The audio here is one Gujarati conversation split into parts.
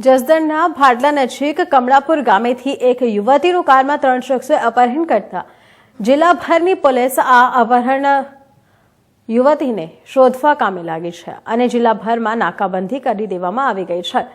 જસદણના ભાડલા નજીક કમળાપુર ગામેથી એક યુવતીનું કારમાં 3 શખ્સોએ અપહરણ કરતા જિલ્લાભરની પોલીસ આ અપહરણ યુવતીને શોધવા કામે લાગી છે અને જિલ્લાભરમાં નાકાબંધી કરી દેવામાં આવી ગઈ છે।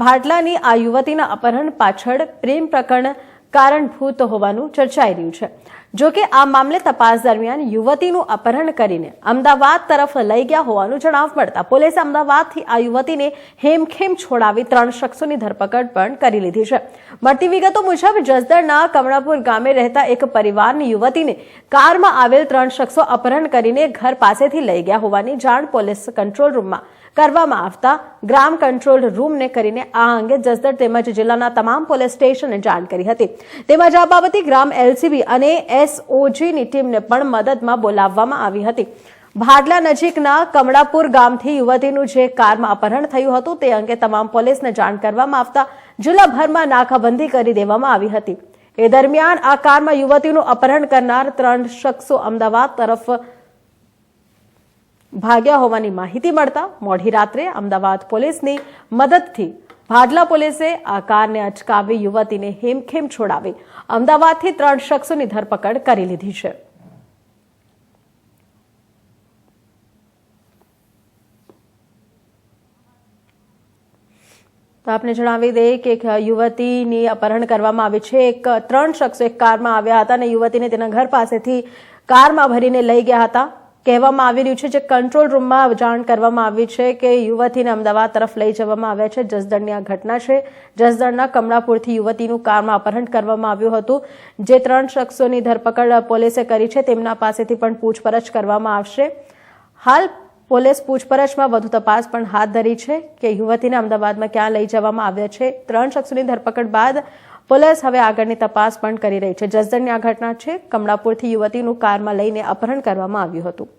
ભાડલાની આ યુવતીના અપહરણ પાછળ પ્રેમ પ્રકરણ કારણભૂત હોવાનું ચર્ચાઈ રહ્યું છે। જો કે આ મામલે તપાસ દરમિયાન યુવતીનું અપહરણ કરીને અમદાવાદ તરફ લઈ ગયા હોવાનું જણાવ મળતા પોલીસે અમદાવાદથી આ યુવતીને હેમખેમ છોડાવી 3 શખ્સોની ધરપકડ પણ કરી લીધી છે। મળતી વિગતો મુજબ જસદણના કમળાપુર ગામે રહેતા એક પરિવારની યુવતીને કારમાં આવેલ 3 શખ્સો અપહરણ કરીને ઘર પાસેથી લઈ ગયા હોવાની જાણ પોલીસ કંટ્રોલ રૂમમાં કરવામાં આવતા ગ્રામ કંટ્રોલ રૂમને કરીને આ અંગે જસદણ તેમજ જિલ્લાના તમામ પોલીસ સ્ટેશનને જાણ કરી હતી। તેમજ આ બાબતે ગ્રામ એલસીબી અને એસઓજીની ટીમને પણ મદદમાં બોલાવવામાં આવી હતી। ભાડલા નજીકના કમળાપુર ગામથી યુવતીનું જે કારમાં અપહરણ થયું હતું તે અંગે તમામ પોલીસને જાણ કરવામાં આવતા જિલ્લાભરમાં નાકાબંધી કરી દેવામાં આવી હતી। એ દરમિયાન આ કારમાં યુવતીનું અપહરણ કરનાર 3 શખ્સો અમદાવાદ તરફ ભાગ્યા હોવાની માહિતી મળતા મોડી રાત્રે અમદાવાદ પોલીસની મદદથી ભાડલા પોલીસે આ કારને અટકાવી યુવતીને હેમખેમ છોડાવી અમદાવાદથી 3 શખ્સોની ધરપકડ કરી લીધી છે। તો આપને જણાવી દઈએ કે એક યુવતીની અપહરણ કરવામાં આવી છે। 3 શખ્સો એક કારમાં આવ્યા હતા અને યુવતીને તેના ઘર પાસેથી કારમાં ભરીને લઈ ગયા હતા। કહેવામાં આવી રહ્યું છે જે કંટ્રોલ રૂમમાં જાણ કરવામાં આવી છે કે યુવતીને અમદાવાદ તરફ લઈ જવામાં આવ્યા છે। જસદણની આ ઘટના છે। જસદણના કમળાપુરથી યુવતીનું કારમાં અપહરણ કરવામાં આવ્યું હતું। જે 3 શખ્સોની ધરપકડ પોલીસે કરી છે તેમના પાસેથી પણ પૂછપરછ કરવામાં આવશે। હાલ પોલીસ પૂછપરછમાં વધુ તપાસ પણ હાથ ધરી છે કે યુવતીને અમદાવાદમાં ક્યાં લઈ જવામાં આવ્યા છે। 3 શખ્સોની ધરપકડ બાદ પોલીસ હવે આગળની તપાસ પણ કરી રહી છે। જસદણની આ ઘટના છે। કમળાપુરથી યુવતીનું કારમાં લઈને અપહરણ કરવામાં આવ્યું હતું।